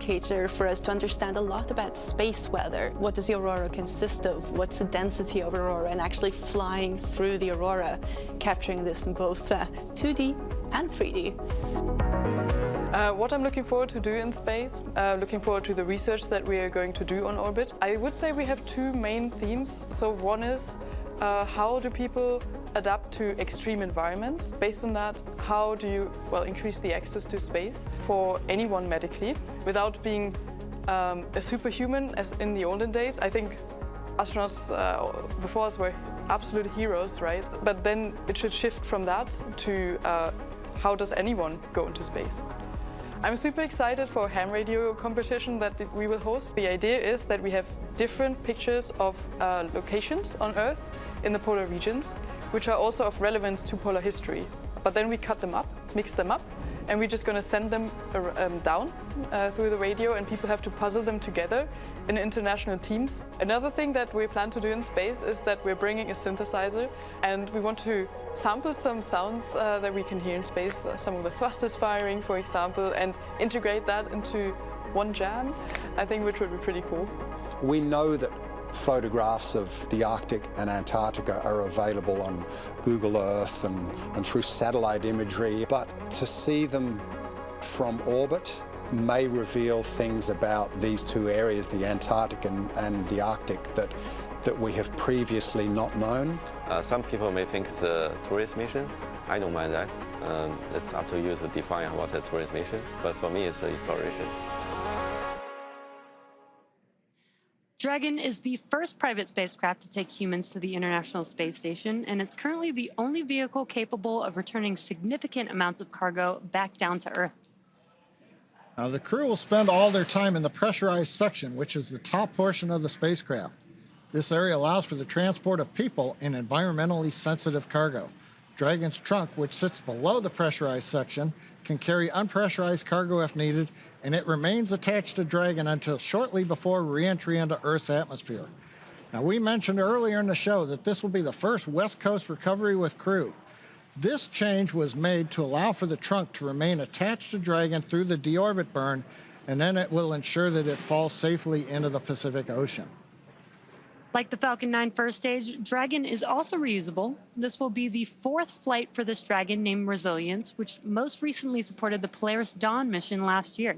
indicator for us to understand a lot about space weather. What does the aurora consist of? What's the density of aurora? And actually flying through the aurora, capturing this in both 2D and 3D. What I'm looking forward to do in space, looking forward to the research that we are going to do on orbit. I would say we have two main themes. So one is how do people adapt to extreme environments? Based on that, how do you increase the access to space for anyone medically without being a superhuman as in the olden days? I think astronauts before us were absolute heroes, right? But then it should shift from that to how does anyone go into space? I'm super excited for a ham radio competition that we will host. The idea is that we have different pictures of locations on Earth in the polar regions, which are also of relevance to polar history. But then we cut them up, mix them up, and we're just going to send them down through the radio, and people have to puzzle them together in international teams. Another thing that we plan to do in space is that we're bringing a synthesizer, and we want to sample some sounds that we can hear in space, some of the thrusters firing, for example, and integrate that into one jam, I think, which would be pretty cool. We know that photographs of the Arctic and Antarctica are available on Google Earth and through satellite imagery, but to see them from orbit may reveal things about these two areas, the Antarctic and the Arctic, that we have previously not known. Some people may think it's a tourist mission. I don't mind that. It's up to you to define what's a tourist mission, but for me it's an exploration. Dragon is the first private spacecraft to take humans to the International Space Station, and it's currently the only vehicle capable of returning significant amounts of cargo back down to Earth. Now, the crew will spend all their time in the pressurized section, which is the top portion of the spacecraft. This area allows for the transport of people and environmentally sensitive cargo. Dragon's trunk, which sits below the pressurized section, can carry unpressurized cargo if needed, and it remains attached to Dragon until shortly before re-entry into Earth's atmosphere. Now, we mentioned earlier in the show that this will be the first West Coast recovery with crew. This change was made to allow for the trunk to remain attached to Dragon through the deorbit burn, and then it will ensure that it falls safely into the Pacific Ocean. Like the Falcon 9 first stage, Dragon is also reusable. This will be the fourth flight for this Dragon named Resilience, which most recently supported the Polaris Dawn mission last year.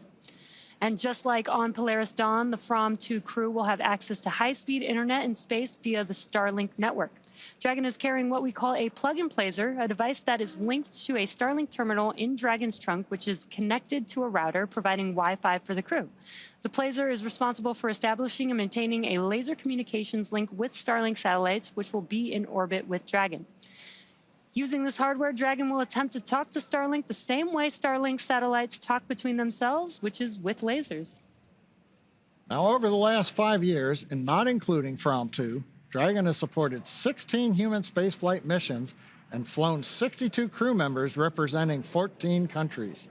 And just like on Polaris Dawn, the From 2 crew will have access to high-speed internet in space via the Starlink network. Dragon is carrying what we call a plug-and placer, a device that is linked to a Starlink terminal in Dragon's trunk, which is connected to a router, providing Wi-Fi for the crew. The placer is responsible for establishing and maintaining a laser communications link with Starlink satellites, which will be in orbit with Dragon. Using this hardware, Dragon will attempt to talk to Starlink the same way Starlink satellites talk between themselves, which is with lasers. Now, over the last 5 years, and not including From 2, Dragon has supported 16 human spaceflight missions and flown 62 crew members representing 14 countries.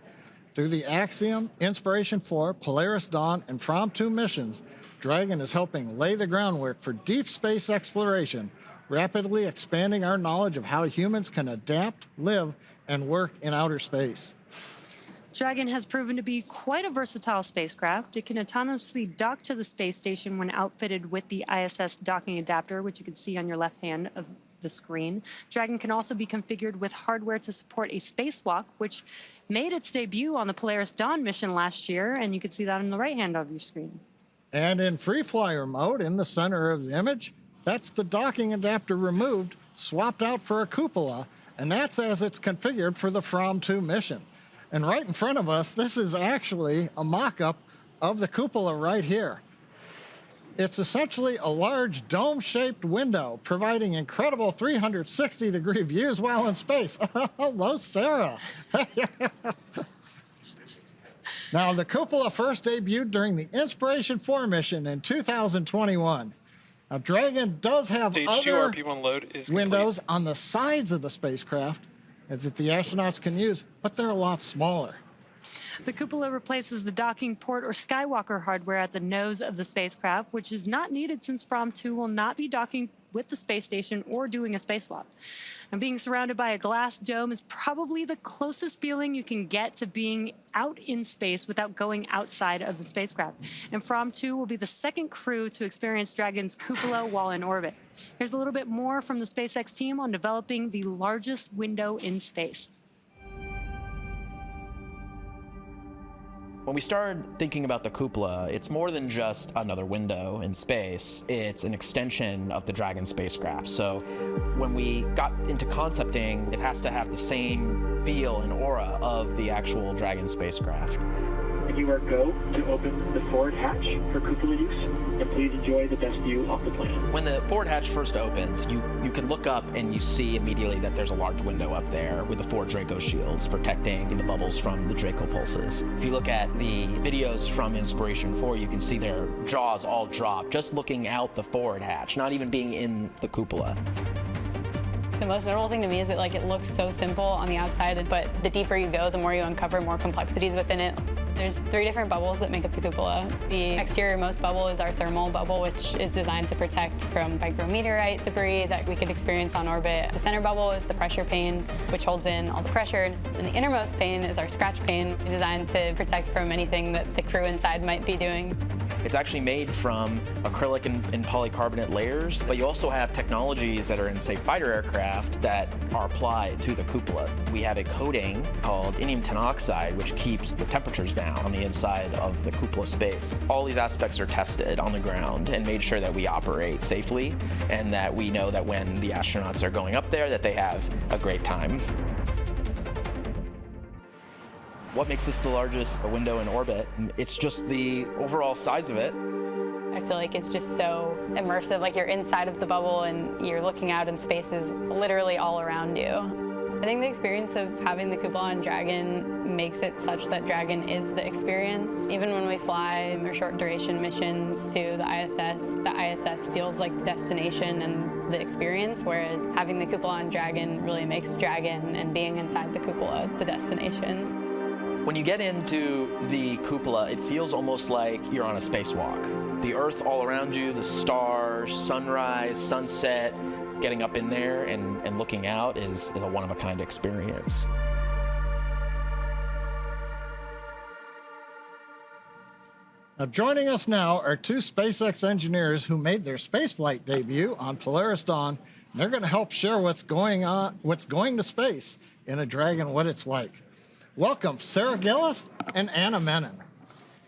Through the Axiom, Inspiration 4, Polaris Dawn, and From 2 missions, Dragon is helping lay the groundwork for deep space exploration, rapidly expanding our knowledge of how humans can adapt, live, and work in outer space. Dragon has proven to be quite a versatile spacecraft. It can autonomously dock to the space station when outfitted with the ISS docking adapter, which you can see on your left hand of the screen. Dragon can also be configured with hardware to support a spacewalk, which made its debut on the Polaris Dawn mission last year, and you can see that on the right hand of your screen. And in free flyer mode, in the center of the image, that's the docking adapter removed, swapped out for a cupola, and that's as it's configured for the From 2 mission. And right in front of us, this is actually a mock-up of the cupola right here. It's essentially a large dome-shaped window, providing incredible 360-degree views while in space. Hello, Sarah. Now, the cupola first debuted during the Inspiration 4 mission in 2021. Now, Dragon does have other windows on the sides of the spacecraft that the astronauts can use, but they're a lot smaller. The cupola replaces the docking port or Skywalker hardware at the nose of the spacecraft, which is not needed since From 2 will not be docking with the space station or doing a spacewalk. And being surrounded by a glass dome is probably the closest feeling you can get to being out in space without going outside of the spacecraft. And From 2 will be the second crew to experience Dragon's cupola while in orbit. Here's a little bit more from the SpaceX team on developing the largest window in space. When we started thinking about the cupola, it's more than just another window in space. It's an extension of the Dragon spacecraft. So when we got into concepting, it has to have the same feel and aura of the actual Dragon spacecraft. And you are go to open the forward hatch for cupola use, and please enjoy the best view of the planet. When the forward hatch first opens, you can look up and you see immediately that there's a large window up there with the 4 Draco shields protecting the bubbles from the Draco pulses. If you look at the videos from Inspiration 4, you can see their jaws all drop just looking out the forward hatch, not even being in the cupola. The most notable thing to me is that it looks so simple on the outside, but the deeper you go, the more you uncover more complexities within it. There's 3 different bubbles that make up the cupola. The exterior-most bubble is our thermal bubble, which is designed to protect from micrometeorite debris that we could experience on orbit. The center bubble is the pressure pane, which holds in all the pressure. And the innermost pane is our scratch pane, designed to protect from anything that the crew inside might be doing. It's actually made from acrylic and polycarbonate layers, but you also have technologies that are in, say, fighter aircraft that are applied to the cupola. We have a coating called indium tenoxide, which keeps the temperatures down on the inside of the cupola space. All these aspects are tested on the ground and made sure that we operate safely and that we know that when the astronauts are going up there that they have a great time. What makes this the largest window in orbit? It's just the overall size of it. I feel like it's just so immersive, like you're inside of the bubble and you're looking out and space is literally all around you. I think the experience of having the cupola on Dragon makes it such that Dragon is the experience. Even when we fly our short duration missions to the ISS feels like the destination and the experience, whereas having the cupola on Dragon really makes Dragon and being inside the cupola the destination. When you get into the cupola, it feels almost like you're on a spacewalk. The Earth all around you, the stars, sunrise, sunset, getting up in there and looking out is a one-of-a-kind experience. Now, joining us now are 2 SpaceX engineers who made their spaceflight debut on Polaris Dawn. And they're going to help share what's going to space in a Dragon, what it's like. Welcome, Sarah Gillis and Anna Menon.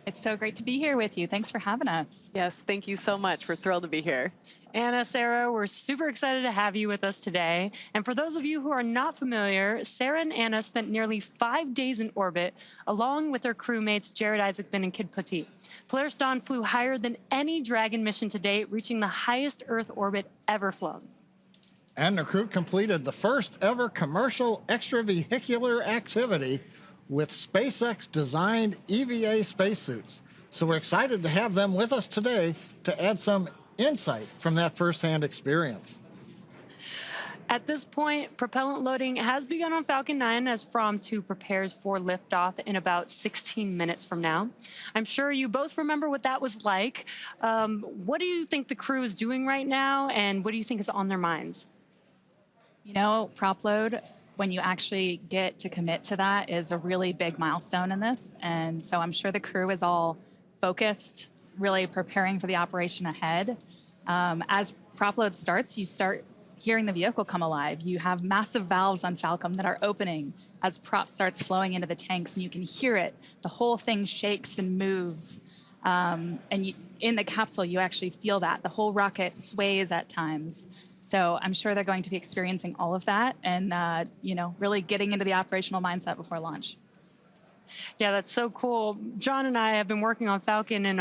It's so great to be here with you. Thanks for having us. Yes, thank you so much. We're thrilled to be here. Anna, Sarah, we're super excited to have you with us today. And for those of you who are not familiar, Sarah and Anna spent nearly 5 days in orbit, along with their crewmates Jared Isaacman and Kid Petit. Polaris Dawn flew higher than any Dragon mission to date, reaching the highest Earth orbit ever flown. And the crew completed the first ever commercial extravehicular activity with SpaceX-designed EVA spacesuits. So we're excited to have them with us today to add some insight from that firsthand experience. At this point, propellant loading has begun on Falcon 9 as From 2 prepares for liftoff in about 16 minutes from now. I'm sure you both remember what that was like. What do you think the crew is doing right now, and what do you think is on their minds? You know, prop load, when you actually get to commit to that, is a really big milestone in this. And so I'm sure the crew is all focused, really preparing for the operation ahead. As prop load starts, you start hearing the vehicle come alive. You have massive valves on Falcon that are opening as prop starts flowing into the tanks, and you can hear it. The whole thing shakes and moves. And in the capsule, you actually feel that. The whole rocket sways at times. So I'm sure they're going to be experiencing all of that and, really getting into the operational mindset before launch. Yeah, that's so cool. John and I have been working on Falcon and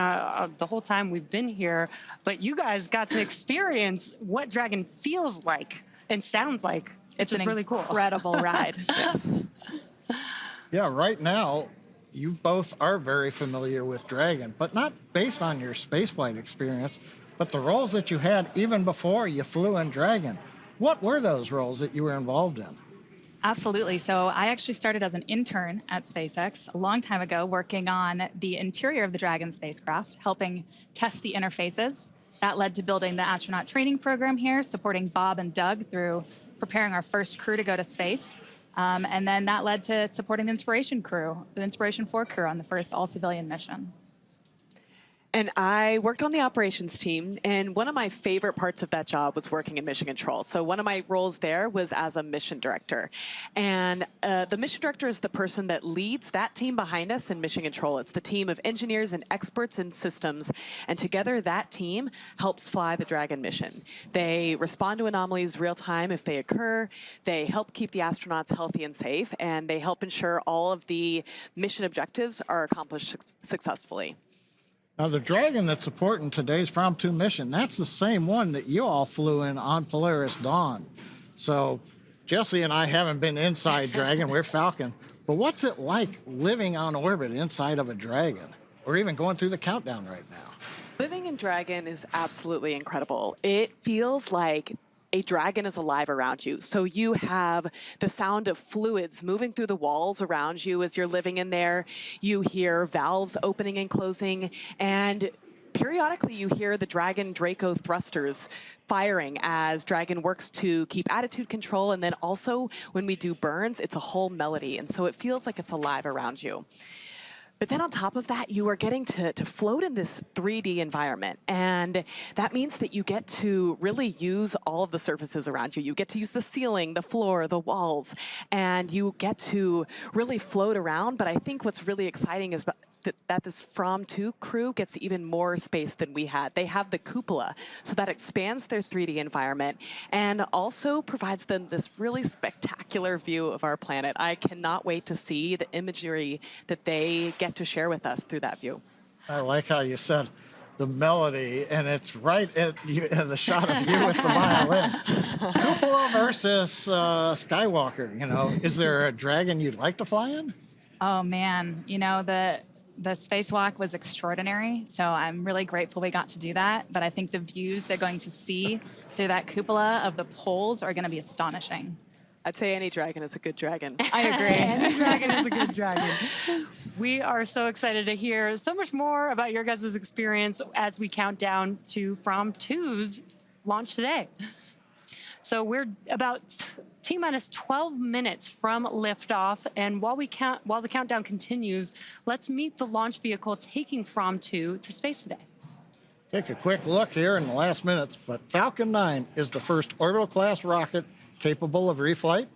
the whole time we've been here, but you guys got to experience what Dragon feels like and sounds like. It's just really cool. Incredible ride. Yes. Yeah, right now, you both are very familiar with Dragon, but not based on your spaceflight experience, but the roles that you had even before you flew in Dragon. What were those roles that you were involved in? Absolutely. So I actually started as an intern at SpaceX a long time ago, working on the interior of the Dragon spacecraft, helping test the interfaces. That led to building the astronaut training program here, supporting Bob and Doug through preparing our first crew to go to space. And then that led to supporting the Inspiration 4 crew on the first all-civilian mission. And I worked on the operations team, and one of my favorite parts of that job was working in mission control. So one of my roles there was as a mission director. And the mission director is the person that leads that team behind us in mission control. It's the team of engineers and experts in systems, and together that team helps fly the Dragon mission. They respond to anomalies real time if they occur, they help keep the astronauts healthy and safe, and they help ensure all of the mission objectives are accomplished successfully. Now, the Dragon that's supporting today's From 2 mission, that's the same one that you all flew in on Polaris Dawn. So Jesse and I haven't been inside Dragon, we're Falcon. But what's it like living on orbit inside of a Dragon? Or even going through the countdown right now? Living in Dragon is absolutely incredible. It feels like a Dragon is alive around you. So you have the sound of fluids moving through the walls around you as you're living in there. You hear valves opening and closing, and periodically you hear the Dragon Draco thrusters firing as Dragon works to keep attitude control, and then also when we do burns, it's a whole melody, and so it feels like it's alive around you. But then on top of that, you are getting to float in this 3D environment. And that means that you get to really use all of the surfaces around you. You get to use the ceiling, the floor, the walls, and you get to really float around. But I think what's really exciting is that this From 2 crew gets even more space than we had. They have the Cupola, so that expands their 3D environment and also provides them this really spectacular view of our planet. I cannot wait to see the imagery that they get to share with us through that view. I like how you said the melody, and it's right at the shot of you with the violin. Cupola versus Skywalker, you know. Is there a Dragon you'd like to fly in? Oh, man. You know, the spacewalk was extraordinary, so I'm really grateful we got to do that. But I think the views they're going to see through that cupola of the poles are going to be astonishing. I'd say any Dragon is a good Dragon. I agree. Any Dragon is a good Dragon. We are so excited to hear so much more about your guys' experience as we count down to From 2's launch today. So we're about T-minus 12 minutes from liftoff, and while the countdown continues, let's meet the launch vehicle taking From 2 to space today. Take a quick look here in the last minutes, but Falcon 9 is the first orbital-class rocket capable of reflight.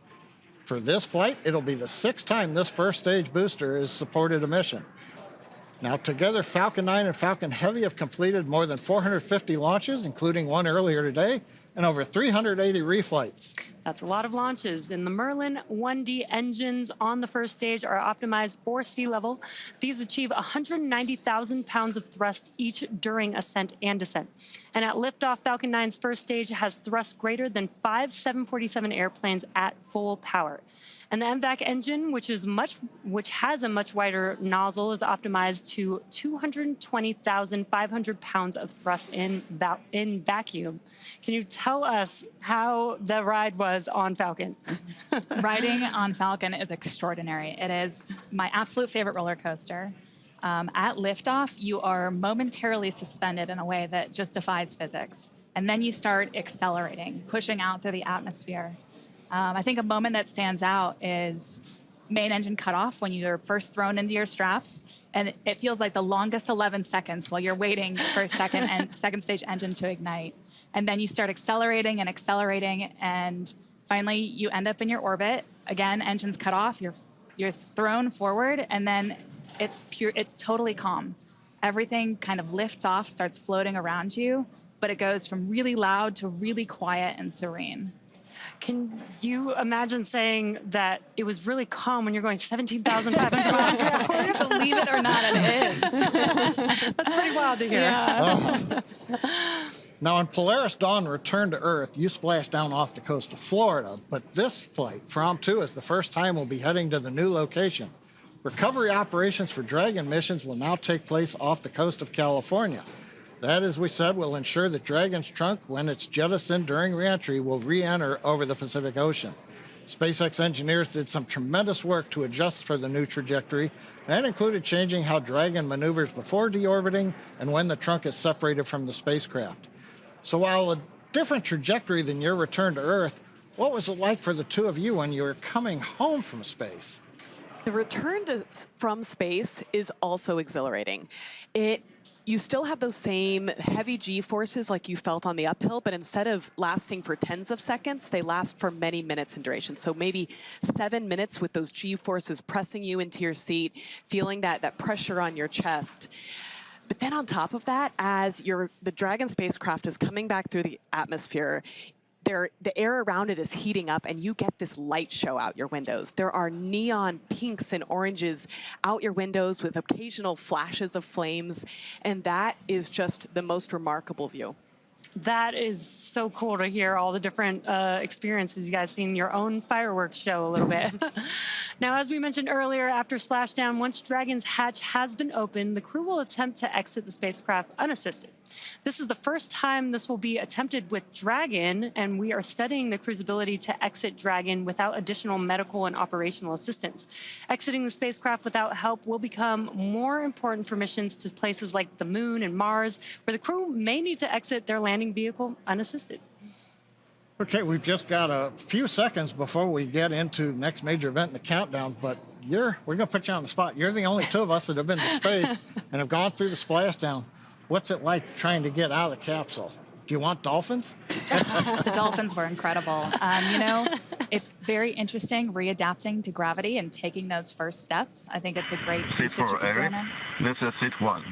For this flight, it'll be the 6th time this first stage booster has supported a mission. Now, together, Falcon 9 and Falcon Heavy have completed more than 450 launches, including one earlier today, and over 380 reflights. That's a lot of launches. And the Merlin 1D engines on the first stage are optimized for sea level. These achieve 190,000 pounds of thrust each during ascent and descent. And at liftoff, Falcon 9's first stage has thrust greater than 5 747 airplanes at full power. And the MVAC engine, which has a much wider nozzle, is optimized to 220,500 pounds of thrust in vacuum. Can you tell us how the ride was on Falcon? Riding on Falcon is extraordinary. It is my absolute favorite roller coaster. At liftoff, you are momentarily suspended in a way that just defies physics. And then you start accelerating, pushing out through the atmosphere. I think a moment that stands out is main engine cutoff when you're first thrown into your straps, and it feels like the longest 11 seconds while you're waiting for second stage engine to ignite. And then you start accelerating, and finally you end up in your orbit. Again, engines cut off, you're thrown forward, and then it's totally calm. Everything kind of lifts off, starts floating around you, but it goes from really loud to really quiet and serene. Can you imagine saying that it was really calm when you're going 17,500 miles per hour? Believe it or not, it is. That's pretty wild to hear. Yeah. Now, on Polaris Dawn Return to Earth, you splashed down off the coast of Florida, but this flight, From 2, is the first time we'll be heading to the new location. Recovery operations for Dragon missions will now take place off the coast of California. That, as we said, will ensure that Dragon's trunk, when it's jettisoned during reentry, will re-enter over the Pacific Ocean. SpaceX engineers did some tremendous work to adjust for the new trajectory. That included changing how Dragon maneuvers before deorbiting and when the trunk is separated from the spacecraft. So while a different trajectory than your return to Earth, what was it like for the two of you when you were coming home from space? The return from space is also exhilarating. You still have those same heavy G-forces like you felt on the uphill, but instead of lasting for tens of seconds, they last for many minutes in duration. So maybe 7 minutes with those G-forces pressing you into your seat, feeling that pressure on your chest. But then on top of that, as the Dragon spacecraft is coming back through the atmosphere, the air around it is heating up, and you get this light show out your windows. There are neon pinks and oranges out your windows with occasional flashes of flames, and that is just the most remarkable view. That is so cool to hear all the different experiences you guys seen, your own fireworks show a little bit. Now, as we mentioned earlier, after splashdown, once Dragon's hatch has been opened, the crew will attempt to exit the spacecraft unassisted. This is the first time this will be attempted with Dragon, and we are studying the crew's ability to exit Dragon without additional medical and operational assistance. Exiting the spacecraft without help will become more important for missions to places like the Moon and Mars, where the crew may need to exit their landing vehicle unassisted. Okay, we've just got a few seconds before we get into next major event in the countdown, but we're going to put you on the spot. You're the only two of us that have been to space and have gone through the splashdown. What's it like trying to get out of the capsule? Do you want dolphins? The dolphins were incredible. You know, it's very interesting readapting to gravity and taking those first steps. I think it's a great research experiment. This is seat 1.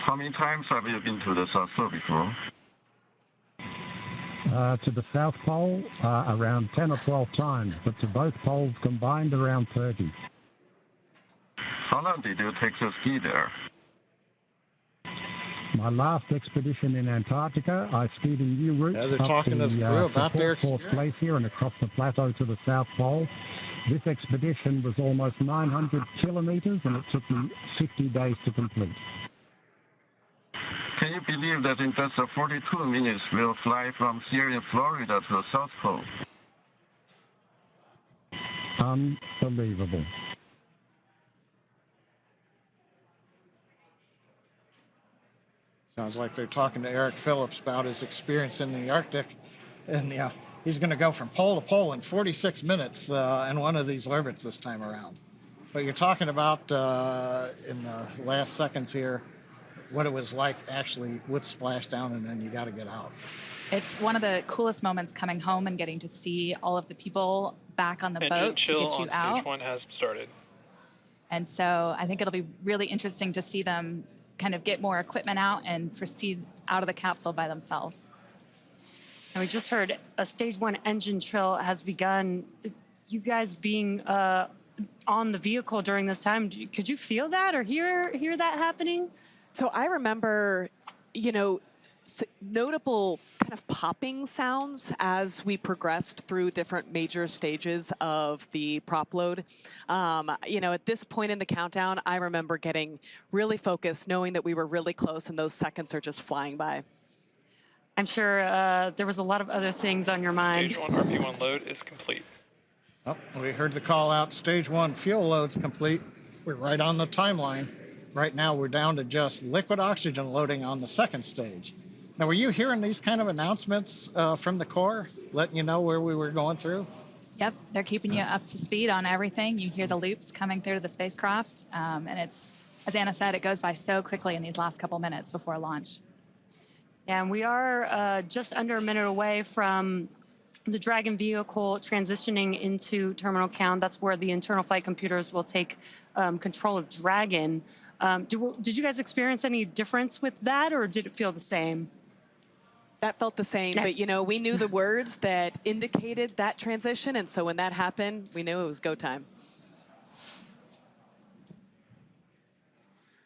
How many times have you been to the South Pole before? To the South Pole, around 10 or 12 times, but to both poles combined, around 30. How long did you take to ski there? My last expedition in Antarctica, I skied in new route they're talking to the crew about their fourth place here and across the plateau to the South Pole. This expedition was almost 900 kilometers, and it took me 50 days to complete. Can you believe that in just 42 minutes we'll fly from here in Florida to the South Pole? Unbelievable. Sounds like they're talking to Eric Phillips about his experience in the Arctic. And yeah, he's going to go from pole to pole in 46 minutes in one of these orbits this time around. But you're talking about, in the last seconds here, what it was like actually with splashdown, and then you got to get out. It's one of the coolest moments coming home and getting to see all of the people back on the boat to get you out. Stage 1 has started. And so I think it'll be really interesting to see them kind of get more equipment out and proceed out of the capsule by themselves. And we just heard a stage 1 engine trill has begun. You guys being on the vehicle during this time, could you feel that or hear that happening? So I remember, you know, notable kind of popping sounds as we progressed through different major stages of the prop load. You know, at this point in the countdown, I remember getting really focused, knowing that we were really close and those seconds are just flying by. I'm sure there was a lot of other things on your mind. Stage 1 RP1 load is complete. Oh, we heard the call out. Stage 1 fuel load's complete. We're right on the timeline. Right now, we're down to just liquid oxygen loading on the second stage. Now, were you hearing these kind of announcements from the Corps, letting you know where we were going through? Yep, they're keeping you up to speed on everything. You hear the loops coming through the spacecraft, and it's, as Anna said, it goes by so quickly in these last couple minutes before launch. And we are just under a minute away from the Dragon vehicle transitioning into terminal count. That's where the internal flight computers will take control of Dragon. Did you guys experience any difference with that, or did it feel the same? That felt the same, but you know, we knew the words that indicated that transition, and so when that happened, we knew it was go time.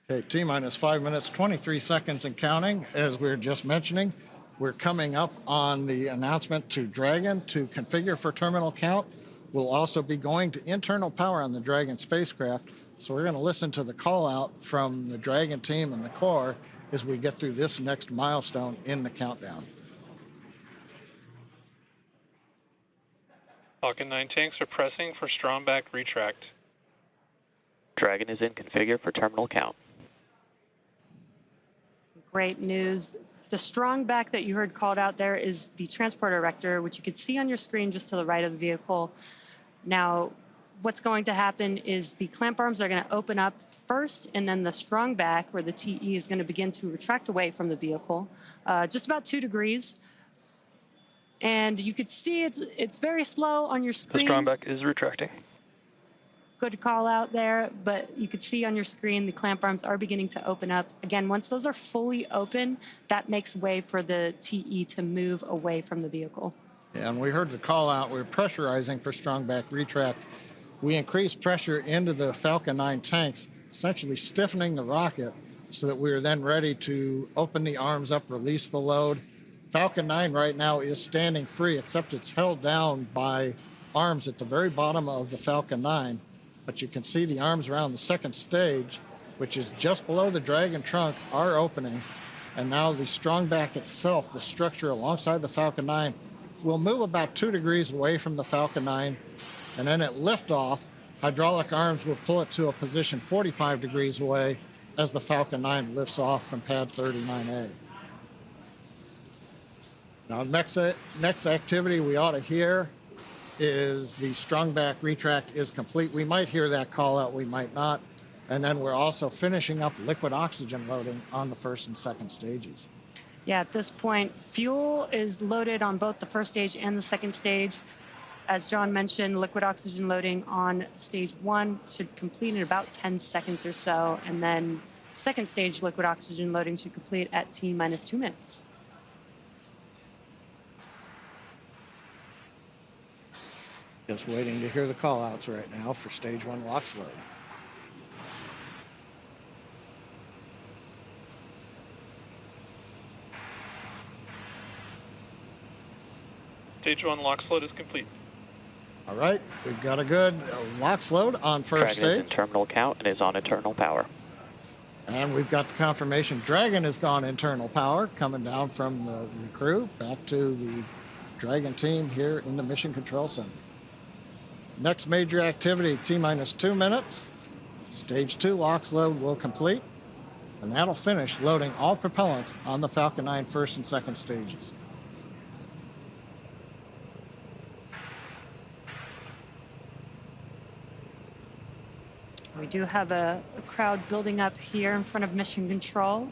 Okay, T-minus 5 minutes, 23 seconds and counting. As we were just mentioning, we're coming up on the announcement to Dragon to configure for terminal count. We'll also be going to internal power on the Dragon spacecraft. So we're going to listen to the call out from the Dragon team and the Corps as we get through this next milestone in the countdown. Falcon 9 tanks are pressing for Stromback retract. Dragon is in configure for terminal count. Great news. The strong back that you heard called out there is the transporter erector, which you can see on your screen just to the right of the vehicle. Now, what's going to happen is the clamp arms are going to open up first, and then the strong back, where the TE is going to begin to retract away from the vehicle, just about 2 degrees. And you could see it's very slow on your screen. The strong back is retracting. Good call out there, but you could see on your screen the clamp arms are beginning to open up. Again, once those are fully open, that makes way for the TE to move away from the vehicle. Yeah, and we heard the call out. We're pressurizing for strong back retract. We increased pressure into the Falcon 9 tanks, essentially stiffening the rocket so that we are then ready to open the arms up, release the load. Falcon 9 right now is standing free, except it's held down by arms at the very bottom of the Falcon 9. But you can see the arms around the second stage, which is just below the Dragon trunk, are opening. And now the strong back itself, the structure alongside the Falcon 9, will move about 2 degrees away from the Falcon 9. And then at liftoff, hydraulic arms will pull it to a position 45 degrees away as the Falcon 9 lifts off from pad 39A. Now, next activity we ought to hear is the strong back retract is complete. We might hear that call out, we might not. And then we're also finishing up liquid oxygen loading on the first and second stages. Yeah, at this point, fuel is loaded on both the first stage and the second stage. As John mentioned, liquid oxygen loading on stage 1 should complete in about 10 seconds or so. And then second stage liquid oxygen loading should complete at T-minus 2 minutes. Just waiting to hear the call outs right now for stage 1 LOX load. Stage 1 LOX load is complete. All right, we've got a good LOX load on first Dragon stage. is in terminal count and is on internal power. And we've got the confirmation Dragon has gone internal power, coming down from the crew back to the Dragon team here in the Mission Control Center. Next major activity, T-minus 2 minutes. Stage 2 LOX load will complete, and that'll finish loading all propellants on the Falcon 9 first and second stages. We do have a crowd building up here in front of Mission Control.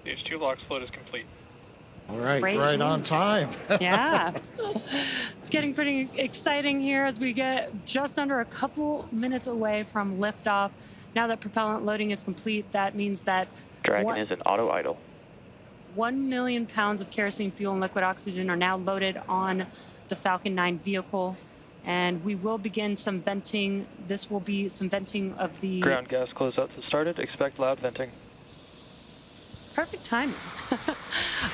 Stage 2 LOX load is complete. All right, Great right news. on time. Yeah. It's getting pretty exciting here as we get just under a couple minutes away from liftoff. Now that propellant loading is complete, that means that Dragon is in auto idle. 1 million pounds of kerosene fuel and liquid oxygen are now loaded on the Falcon 9 vehicle. And we will begin some venting. This will be some venting of the... Ground gas closeouts have started. Expect loud venting. Perfect timing.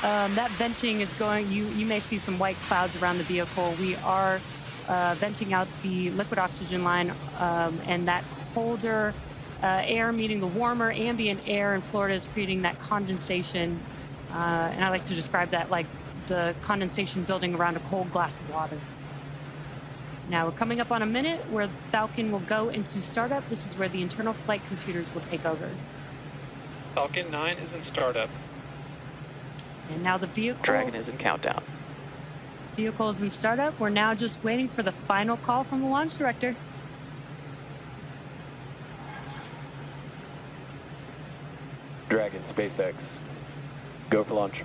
That venting is going, you may see some white clouds around the vehicle. We are venting out the liquid oxygen line, and that colder air meeting the warmer ambient air in Florida is creating that condensation. And I like to describe that like the condensation building around a cold glass of water. Now we're coming up on a minute where Falcon will go into startup. This is where the internal flight computers will take over. Falcon 9 is in startup. And now the vehicle... Dragon is in countdown. Vehicle is in startup. We're now just waiting for the final call from the launch director. Dragon, SpaceX. Go for launch.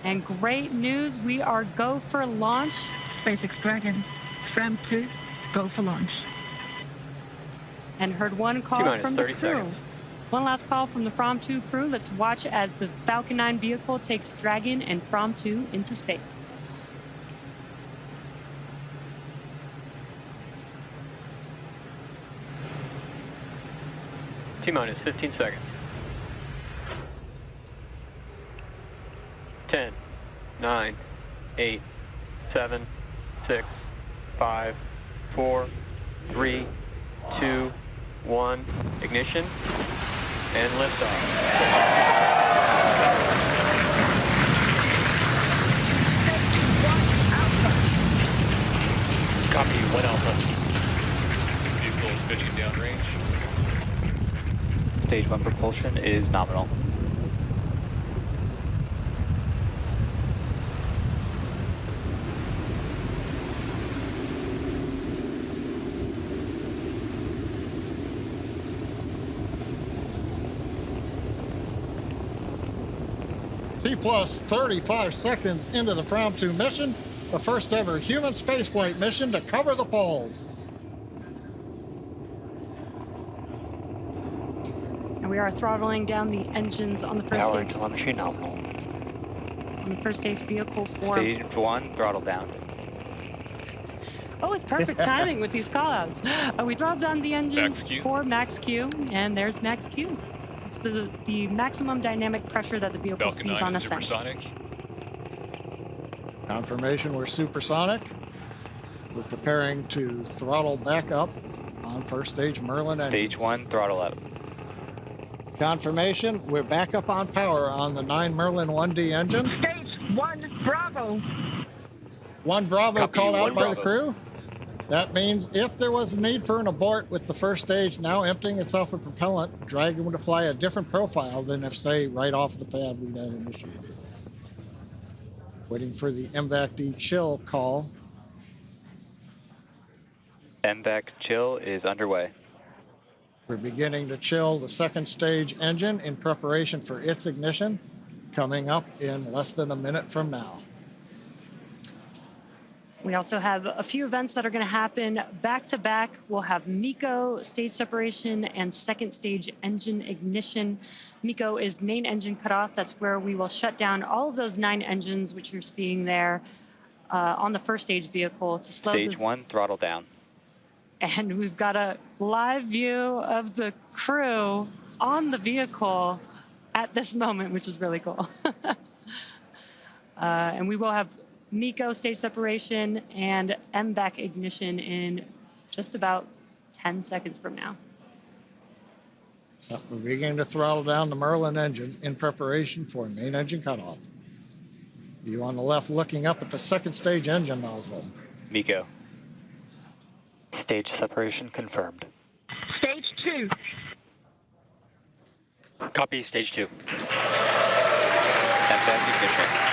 And great news, we are go for launch. SpaceX Dragon, SRAM 2, go for launch. And heard one call from the crew. Seconds. One last call from the From 2 crew. Let's watch as the Falcon 9 vehicle takes Dragon and From 2 into space. T-minus 15 seconds. 10, 9, 8, 7, 6, 5, 4, 3, 2, 1. Ignition and liftoff. Copy, 1 Alpha. Vehicle is pitching downrange. Stage 1 propulsion is nominal. T plus 35 seconds into the From 2 mission, the first ever human spaceflight mission to cover the poles. And we are throttling down the engines on the first Power stage. telemetry nominal. On the first stage vehicle for... Stage 1, throttle down. Oh, it's perfect timing with these callouts. We throttled down the engines for max Q, and there's max Q. It's the maximum dynamic pressure that the vehicle Falcon sees 9 on is ascent. supersonic. Confirmation we're supersonic. We're preparing to throttle back up on first stage Merlin engines. Stage 1, throttle up. Confirmation we're back up on power on the 9 Merlin 1D engines. Stage 1 Bravo. 1 Bravo Copy, called out 1 by Bravo. the crew. That means if there was a need for an abort with the first stage now emptying itself of propellant, Dragon would fly a different profile than if, say, right off the pad we had initiated. Waiting for the MVAC-D chill call. MVAC chill is underway. We're beginning to chill the second stage engine in preparation for its ignition, coming up in less than a minute from now. We also have a few events that are going to happen back to back. We'll have MECO stage separation and second stage engine ignition. MECO is main engine cutoff. That's where we will shut down all of those 9 engines, which you're seeing there on the first stage vehicle to slow Stage 1, throttle down. And we've got a live view of the crew on the vehicle at this moment, which is really cool. And we will have MECO stage separation and MVAC ignition in just about 10 seconds from now. We're beginning to throttle down the Merlin engines in preparation for main engine cutoff. You on the left looking up at the second stage engine nozzle. MECO. Stage separation confirmed. Stage 2. Copy, stage 2. MVAC ignition.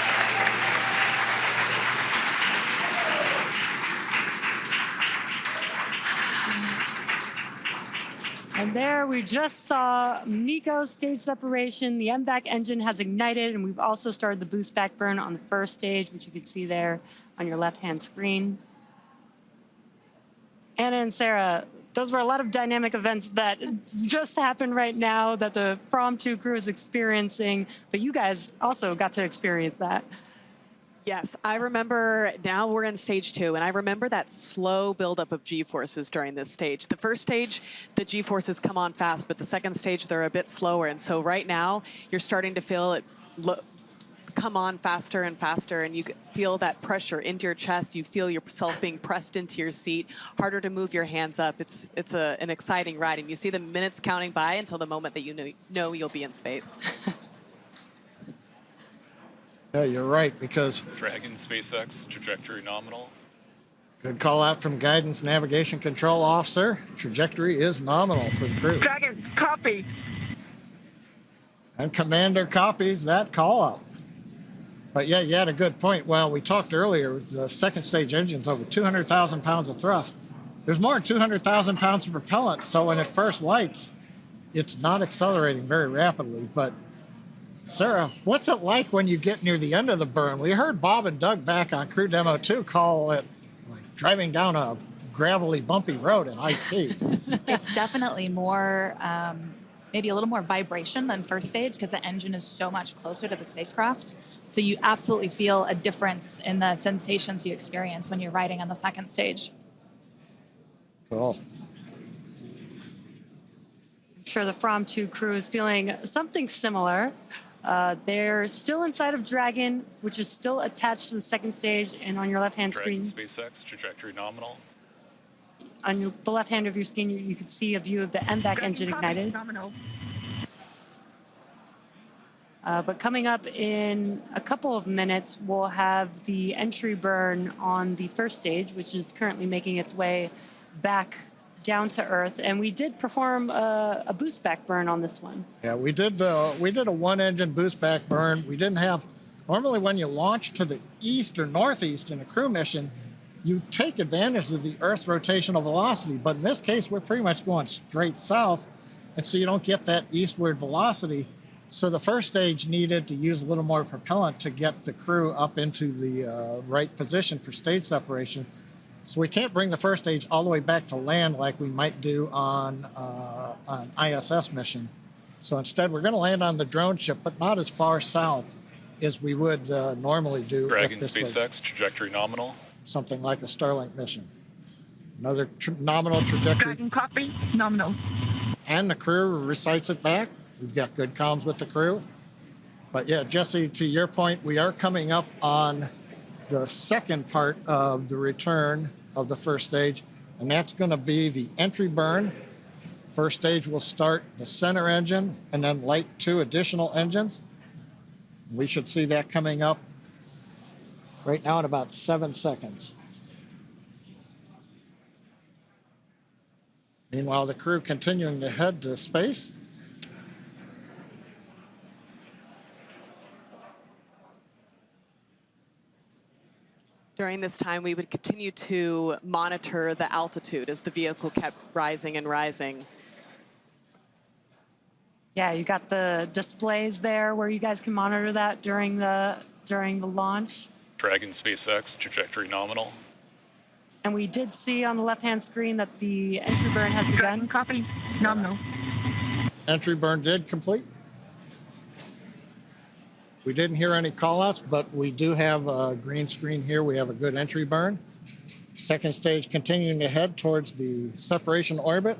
And there we just saw MECO stage separation. The MVAC engine has ignited, and we've also started the boost back burn on the first stage, which you can see there on your left-hand screen. Anna and Sarah, those were a lot of dynamic events that just happened right now that the From 2 crew is experiencing, but you guys also got to experience that. Yes, I remember, now we're in stage 2, and I remember that slow buildup of G-forces during this stage. The first stage, the G-forces come on fast, but the second stage, they're a bit slower. And so right now, you're starting to feel it come on faster and faster, and you feel that pressure into your chest. You feel yourself being pressed into your seat, harder to move your hands up. It's an exciting ride, and you see the minutes counting by until the moment that you know you'll be in space. Yeah, you're right, because Dragon, SpaceX, trajectory nominal. good call out from Guidance Navigation Control Officer. Trajectory is nominal for the crew. Dragon, copy. And Commander copies that call out. But yeah, you had a good point. Well, we talked earlier, the second stage engine's over 200,000 pounds of thrust. There's more than 200,000 pounds of propellant, so when it first lights, it's not accelerating very rapidly. But Sarah, what's it like when you get near the end of the burn? We heard Bob and Doug back on Crew Demo 2 call it like driving down a gravelly, bumpy road at high speed. It's definitely more, maybe a little more vibration than first stage because the engine is so much closer to the spacecraft. So you absolutely feel a difference in the sensations you experience when you're riding on the second stage. Cool. I'm sure the From 2 crew is feeling something similar. They're still inside of Dragon, which is still attached to the second stage, and on your left-hand screen. SpaceX, trajectory nominal. On the left hand of your screen, you can see a view of the MVAC engine ignited. Nominal. But coming up in a couple of minutes, we'll have the entry burn on the first stage, which is currently making its way back down to Earth. And we did perform a boost back burn on this one. Yeah, we did a one-engine boost back burn. We didn't have, normally when you launch to the east or northeast in a crew mission, you take advantage of the Earth's rotational velocity. But in this case, we're pretty much going straight south, and so you don't get that eastward velocity. So the first stage needed to use a little more propellant to get the crew up into the right position for stage separation. So we can't bring the first stage all the way back to land like we might do on an ISS mission. So instead, we're going to land on the drone ship, but not as far south as we would normally do Dragon if this SpaceX, was trajectory nominal. something like a Starlink mission. Another nominal trajectory. Dragon copy, nominal. And the crew recites it back. We've got good comms with the crew. But yeah, Jesse, to your point, we are coming up on the second part of the return of the first stage, and that's going to be the entry burn. First stage will start the center engine and then light 2 additional engines. We should see that coming up right now in about 7 seconds. Meanwhile, the crew continuing to head to space. During this time, we would continue to monitor the altitude as the vehicle kept rising and rising. Yeah, you got the displays there where you guys can monitor that during the launch. Dragon SpaceX, trajectory nominal. And we did see on the left-hand screen that the entry burn has Dragon begun. copy, nominal. Entry burn did complete. We didn't hear any callouts, but we do have a green screen here. We have a good entry burn. Second stage continuing to head towards the separation orbit.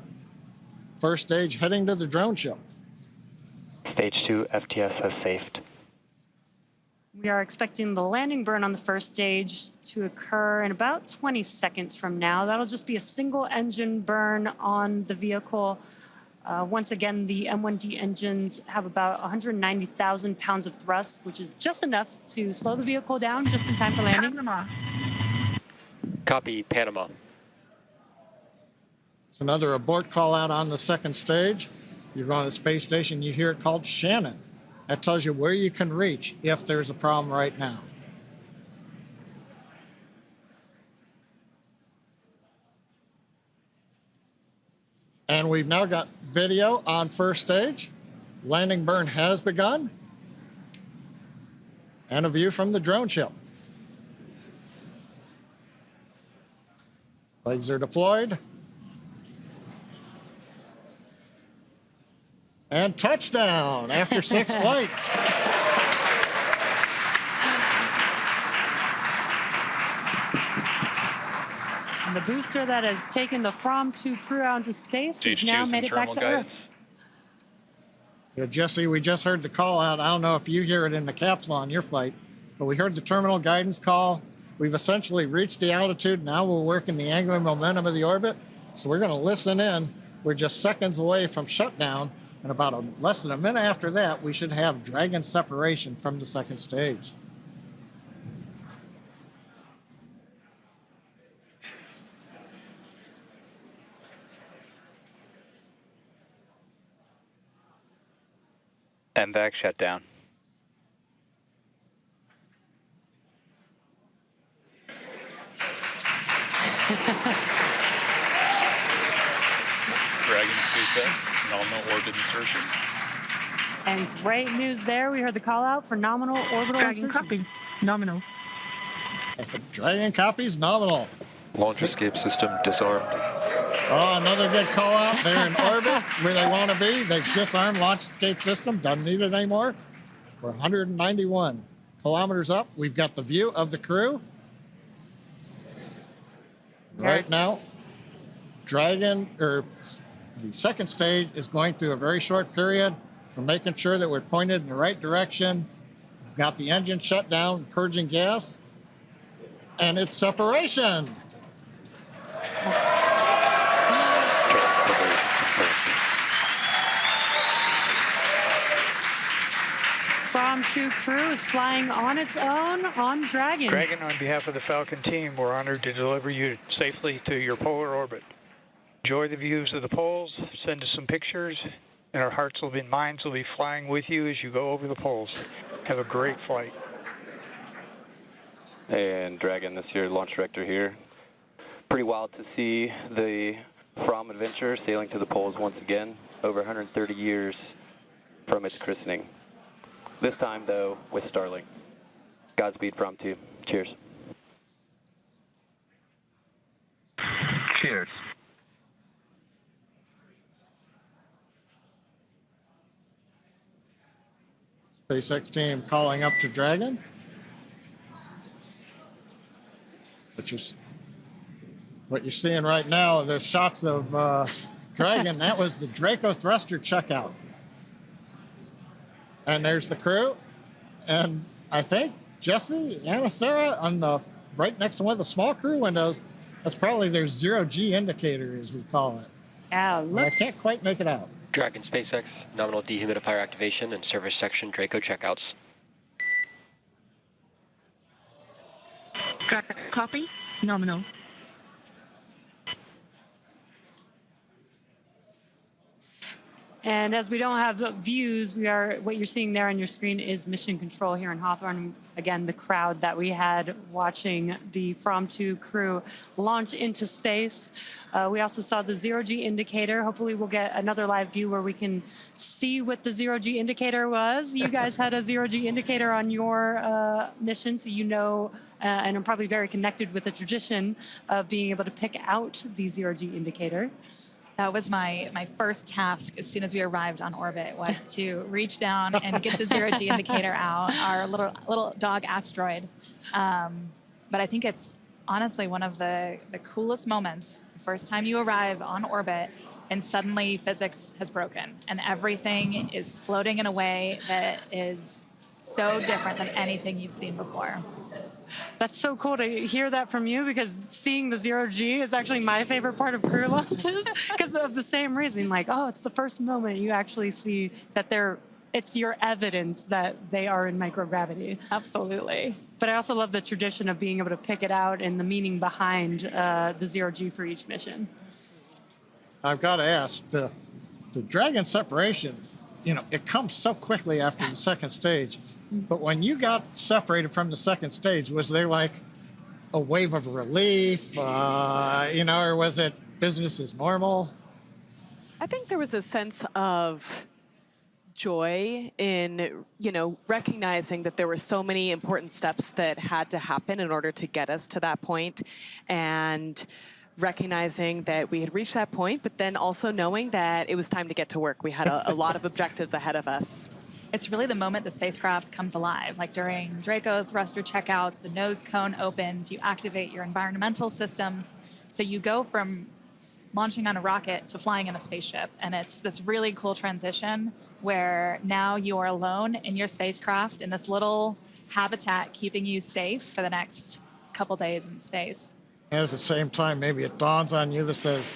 First stage heading to the drone ship. Stage 2 FTS has safed. We are expecting the landing burn on the first stage to occur in about 20 seconds from now. That'll just be a single engine burn on the vehicle. Once again, the M1D engines have about 190,000 pounds of thrust, which is just enough to slow the vehicle down just in time for landing. Panama. Copy, Panama. It's another abort call out on the second stage. You're on the space station, you hear it called Shannon. That tells you where you can reach if there's a problem right now. And we've now got video on first stage. Landing burn has begun. And a view from the drone ship. Legs are deployed. And touchdown after 6 flights. And the booster that has taken the From-2 crew out into space has now made it back to Earth. Yeah, Jesse, we just heard the call out. I don't know if you hear it in the capsule on your flight, but we heard the terminal guidance call. We've essentially reached the altitude. Now we're working the angular momentum of the orbit. So we're going to listen in. We're just seconds away from shutdown. And about less than a minute after that, we should have Dragon separation from the second stage. MVAC shutdown. Dragon SpaceX, nominal orbit insertion. And great news there. We heard the call out for nominal orbital Dragon insertion. copy, nominal. Dragon copies nominal. Launch escape system disarmed. Oh, another good call out. They're in orbit where they want to be. They've disarmed launch escape system. Doesn't need it anymore. We're 191 kilometers up. We've got the view of the crew. Right now, Dragon, or the second stage, is going through a very short period. We're making sure that we're pointed in the right direction. We've got the engine shut down, purging gas, and it's separation. From 2 crew is flying on its own on Dragon. Dragon, on behalf of the Falcon team, we're honored to deliver you safely to your polar orbit. Enjoy the views of the poles, send us some pictures, and our hearts and minds will be flying with you as you go over the poles. Have a great flight. And Dragon, this is your launch director here. Pretty wild to see the From adventure sailing to the poles once again, over 130 years from its christening. This time, though, with Starlink. Godspeed, From 2. Cheers. Cheers. SpaceX team calling up to Dragon. What you're seeing right now, the shots of Dragon, that was the Draco thruster checkout. And there's the crew. And I think Jesse and Sarah on the right next to one of the small crew windows, that's probably their zero-G indicator, as we call it. Yeah, I can't quite make it out. Dragon SpaceX, nominal dehumidifier activation and service section Draco checkouts. Copy. Nominal. And as we don't have views, what you're seeing there on your screen is mission control here in Hawthorne. Again, the crowd that we had watching the From 2 crew launch into space. We also saw the zero-G indicator. Hopefully we'll get another live view where we can see what the zero-G indicator was. You guys had a zero-G indicator on your mission, so you know, and I'm probably very connected with the tradition of being able to pick out the zero-G indicator. That was my first task as soon as we arrived on orbit, was to reach down and get the zero-G indicator out, our little dog asteroid. But I think it's honestly one of the coolest moments, the first time you arrive on orbit and suddenly physics has broken and everything is floating in a way that is so different than anything you've seen before. That's so cool to hear that from you, because seeing the zero-G is actually my favorite part of crew launches because of the same reason. Like, oh, it's the first moment you actually see that it's your evidence that they are in microgravity. Absolutely. But I also love the tradition of being able to pick it out and the meaning behind the zero-G for each mission. I've got to ask, the Dragon separation, it comes so quickly after the second stage. But when you got separated from the second stage, was there like a wave of relief, or was it business as normal? I think there was a sense of joy in, recognizing that there were so many important steps that had to happen in order to get us to that point, and recognizing that we had reached that point, but then also knowing that it was time to get to work. We had a lot of objectives ahead of us. It's really the moment the spacecraft comes alive. Like during Draco thruster checkouts, the nose cone opens, you activate your environmental systems. So you go from launching on a rocket to flying in a spaceship. And it's this really cool transition where now you are alone in your spacecraft in this little habitat keeping you safe for the next couple days in space. And at the same time, maybe it dawns on you that says,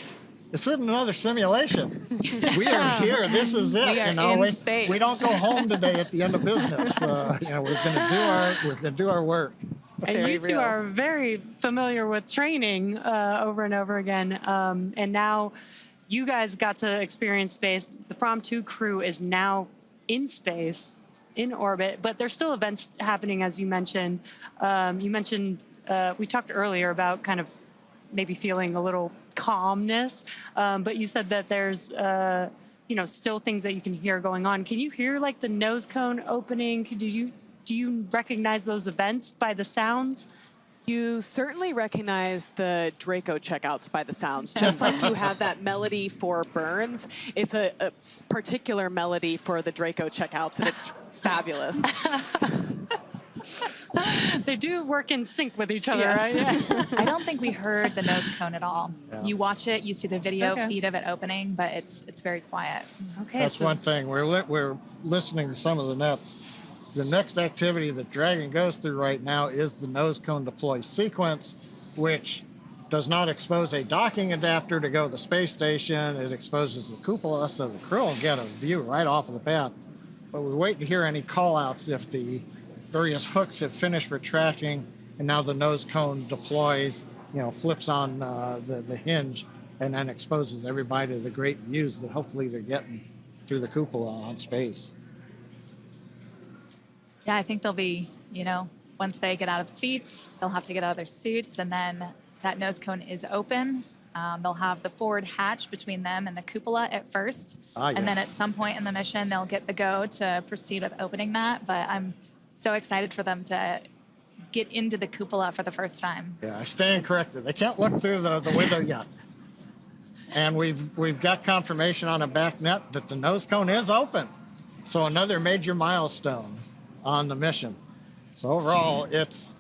this isn't another simulation. We are here. This is it. We are in space. We don't go home today at the end of business. We're going to do our work. And you two are very familiar with training over and over again. And now you guys got to experience space. The From 2 crew is now in space, in orbit, but there's still events happening, as you mentioned. We talked earlier about kind of maybe feeling a little calmness, but you said that there's still things that you can hear going on. Can you hear like the nose cone opening? Do you recognize those events by the sounds? You certainly recognize the Draco checkouts by the sounds. Just like you have that melody for Burns, it's a particular melody for the Draco checkouts, and it's fabulous. They do work in sync with each other, yes. right? Yeah. I don't think we heard the nose cone at all. Yeah. You watch it, you see the video feed of it opening, but it's very quiet. Okay. That's one thing. We're listening to some of the nets. The next activity that Dragon goes through right now is the nose cone deploy sequence, which does not expose a docking adapter to go to the space station. It exposes the cupola, so the crew will get a view right off of the bat. but we wait to hear any call-outs if the various hooks have finished retracting and now the nose cone deploys, flips on the hinge and then exposes everybody to the great views that hopefully they're getting through the cupola on space. Yeah, I think they'll be, once they get out of seats, they'll have to get out of their suits, and then that nose cone is open. They'll have the forward hatch between them and the cupola at first. Yes. And then at some point in the mission, they'll get the go to proceed with opening that. But I'm so excited for them to get into the cupola for the first time. Yeah, I stand corrected. They can't look through the window yet. And we've got confirmation on a back net that the nose cone is open. So another major milestone on the mission. So overall, it's,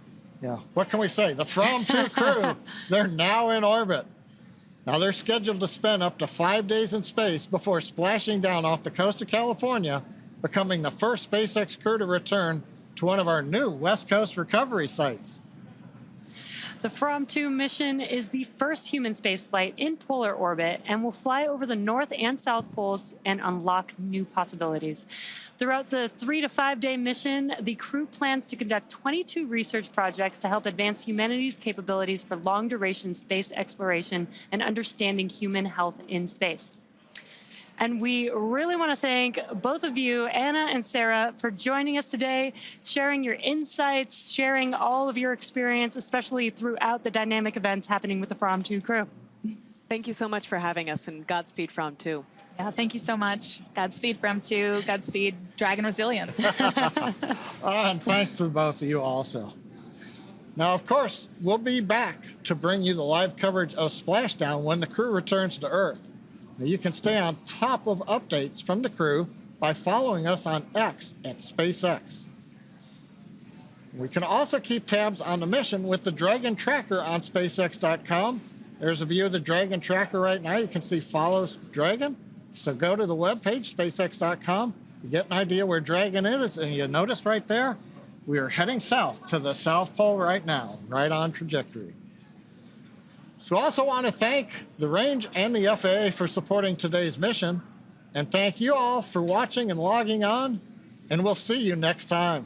what can we say? The From 2 crew, they're now in orbit. Now they're scheduled to spend up to 5 days in space before splashing down off the coast of California, becoming the first SpaceX crew to return to one of our new West Coast recovery sites. The From 2 mission is the first human spaceflight in polar orbit and will fly over the North and South Poles and unlock new possibilities. Throughout the 3 to 5 day mission, the crew plans to conduct 22 research projects to help advance humanity's capabilities for long-duration space exploration and understanding human health in space. And we really want to thank both of you, Anna and Sarah, for joining us today, sharing your insights, sharing all of your experience, especially throughout the dynamic events happening with the From 2 crew. Thank you so much for having us, and Godspeed From 2. Yeah, thank you so much. Godspeed From 2, Godspeed Dragon Resilience. And thanks to both of you also. Now, of course, we'll be back to bring you the live coverage of Splashdown when the crew returns to Earth. Now, you can stay on top of updates from the crew by following us on X at SpaceX. We can also keep tabs on the mission with the Dragon Tracker on SpaceX.com. There's a view of the Dragon Tracker right now. You can see follows Dragon. So go to the webpage, SpaceX.com. You get an idea where Dragon is, and you notice right there, we are heading south to the South Pole right now, right on trajectory. So I also want to thank the Range and the FAA for supporting today's mission. And thank you all for watching and logging on. And we'll see you next time.